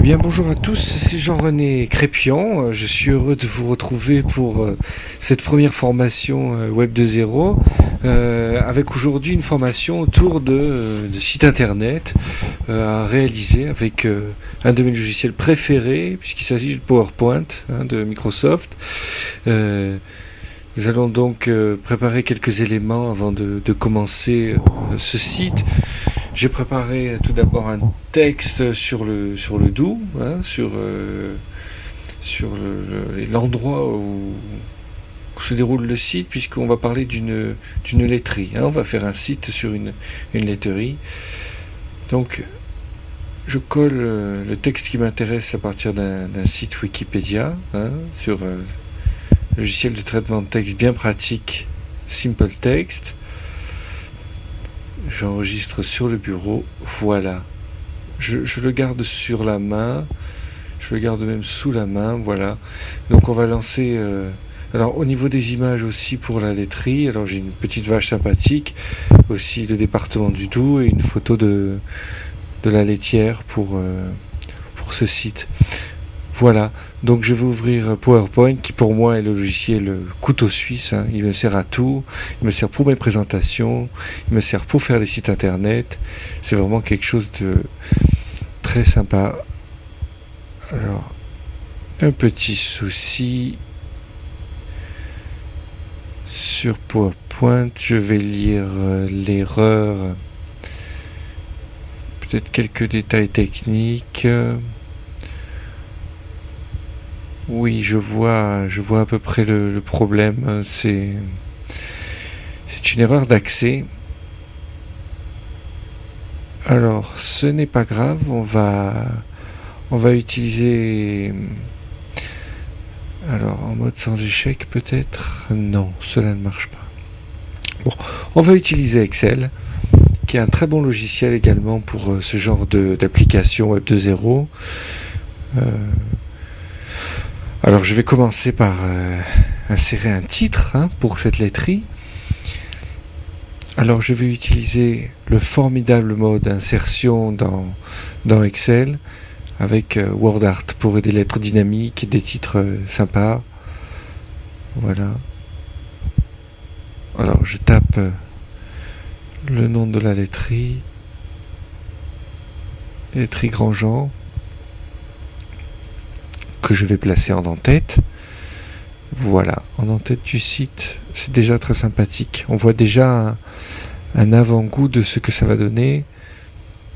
bien, bonjour à tous, c'est Jean-René Crépian. Je suis heureux de vous retrouver pour cette première formation Web 2.0 avec aujourd'hui une formation autour de sites internet à réaliser avec un de mes logiciels préférés, puisqu'il s'agit du PowerPoint de Microsoft. Nous allons donc préparer quelques éléments avant de commencer ce site. J'ai préparé tout d'abord un texte sur le do, sur l'endroit où se déroule le site, puisqu'on va parler d'une laiterie. On va faire un site sur une laiterie. Donc, je colle le texte qui m'intéresse à partir d'un site Wikipédia, sur un logiciel de traitement de texte bien pratique, Simple Text. J'enregistre sur le bureau, voilà. Je le garde sur la main, je le garde même sous la main, voilà. Donc on va lancer... alors au niveau des images aussi pour la laiterie, alors j'ai une petite vache sympathique, aussi de département du Doubs et une photo de la laitière pour ce site. Voilà, donc je vais ouvrir PowerPoint qui pour moi est le logiciel couteau suisse, il me sert à tout, il me sert pour mes présentations, il me sert pour faire les sites internet, c'est vraiment quelque chose de très sympa. Alors, un petit souci sur PowerPoint, je vais lire l'erreur, peut-être quelques détails techniques. Oui, je vois à peu près le problème. C'est une erreur d'accès. Alors, ce n'est pas grave. On va utiliser. Alors, en mode sans échec, peut-être. Non, cela ne marche pas. Bon, on va utiliser Excel, qui est un très bon logiciel également pour ce genre d'application Web 2.0. Alors je vais commencer par insérer un titre pour cette laiterie. Alors je vais utiliser le formidable mode insertion dans Excel avec WordArt pour des lettres dynamiques, des titres sympas. Voilà. Alors je tape le nom de la laiterie Grandjean, que je vais placer en en-tête. Voilà, en en-tête du site, c'est déjà très sympathique. On voit déjà un avant-goût de ce que ça va donner.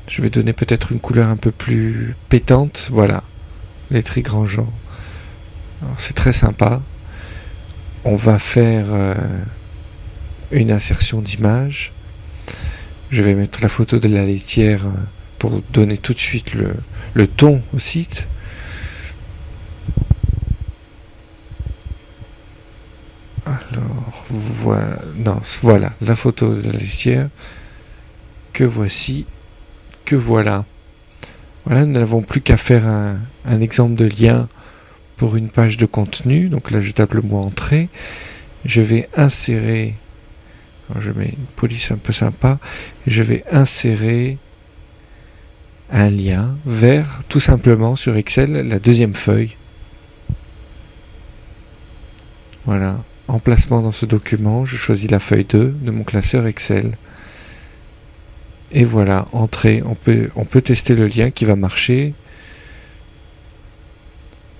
Je vais donner peut-être une couleur un peu plus pétante. Voilà, laiterie Grandjean. Alors, c'est très sympa. On va faire une insertion d'image. Je vais mettre la photo de la laitière pour donner tout de suite le ton au site. Alors, voilà la photo de la laitière que voici, que voilà. Voilà, nous n'avons plus qu'à faire un exemple de lien pour une page de contenu. Donc là, je tape le mot entrée. Je vais insérer, alors je mets une police un peu sympa, je vais insérer un lien vers, tout simplement, sur Excel, la deuxième feuille. Voilà. Emplacement dans ce document, je choisis la feuille 2 de mon classeur Excel. Et voilà, entrée, on peut tester le lien qui va marcher.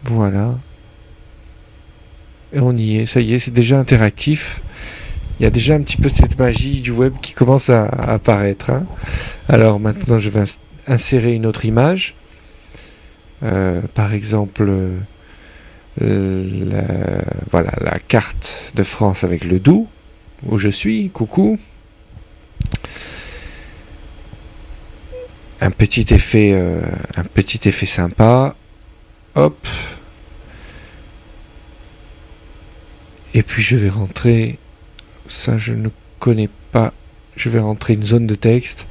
Voilà. Et on y est, ça y est, c'est déjà interactif. Il y a déjà un petit peu cette magie du web qui commence à apparaître. Alors maintenant, je vais insérer une autre image. Par exemple... la carte de France avec le Doubs où je suis, coucou. Un petit effet sympa. Hop. Et puis je vais rentrer, ça je ne connais pas, je vais rentrer une zone de texte.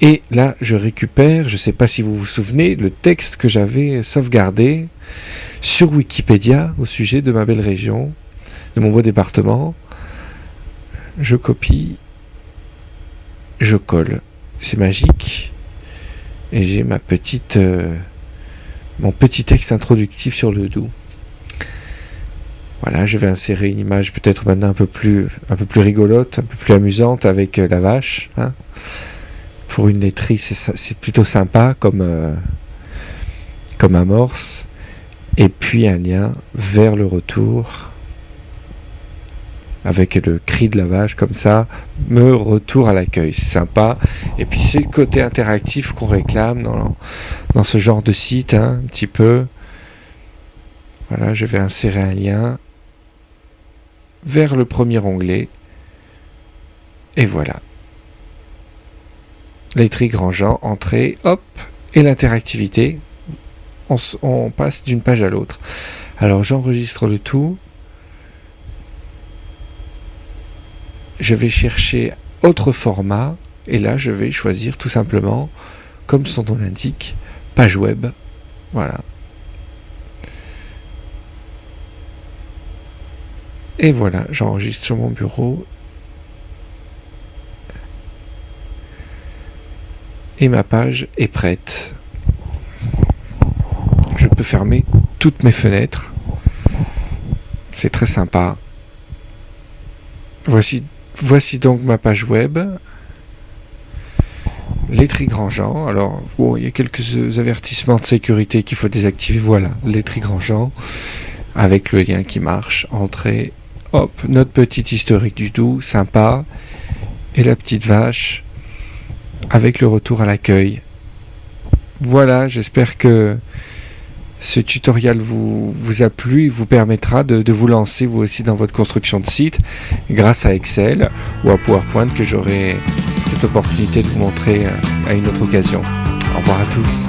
Et là, je récupère, je ne sais pas si vous vous souvenez, le texte que j'avais sauvegardé sur Wikipédia au sujet de ma belle région, de mon beau département. Je copie, je colle. C'est magique. et j'ai ma petite, mon petit texte introductif sur le Doubs. Voilà, je vais insérer une image peut-être maintenant un peu plus rigolote, un peu plus amusante avec la vache. Hein. Pour une laiterie, c'est plutôt sympa comme amorce. Et puis un lien vers le retour avec le cri de la vache comme ça, me retour à l'accueil. C'est sympa. Et puis c'est le côté interactif qu'on réclame dans ce genre de site, hein, un petit peu. Voilà, je vais insérer un lien vers le premier onglet. Et voilà. Laiterie Grandjean, entrée, hop, et l'interactivité. On passe d'une page à l'autre. Alors j'enregistre le tout. Je vais chercher autre format. Et là, je vais choisir tout simplement, comme son nom l'indique, page web. Voilà. Et voilà, j'enregistre sur mon bureau. Et ma page est prête. Je peux fermer toutes mes fenêtres. C'est très sympa. Voici donc ma page web. Laiterie Grandjean. Alors, bon, il y a quelques avertissements de sécurité qu'il faut désactiver. Voilà, Laiterie Grandjean. Avec le lien qui marche. Entrée. Hop, notre petite historique du Doubs. Sympa. Et la petite vache. Avec le retour à l'accueil. Voilà, j'espère que ce tutoriel vous a plu et vous permettra de vous lancer vous aussi dans votre construction de site grâce à Excel ou à PowerPoint que j'aurai cette opportunité de vous montrer à une autre occasion. Au revoir à tous.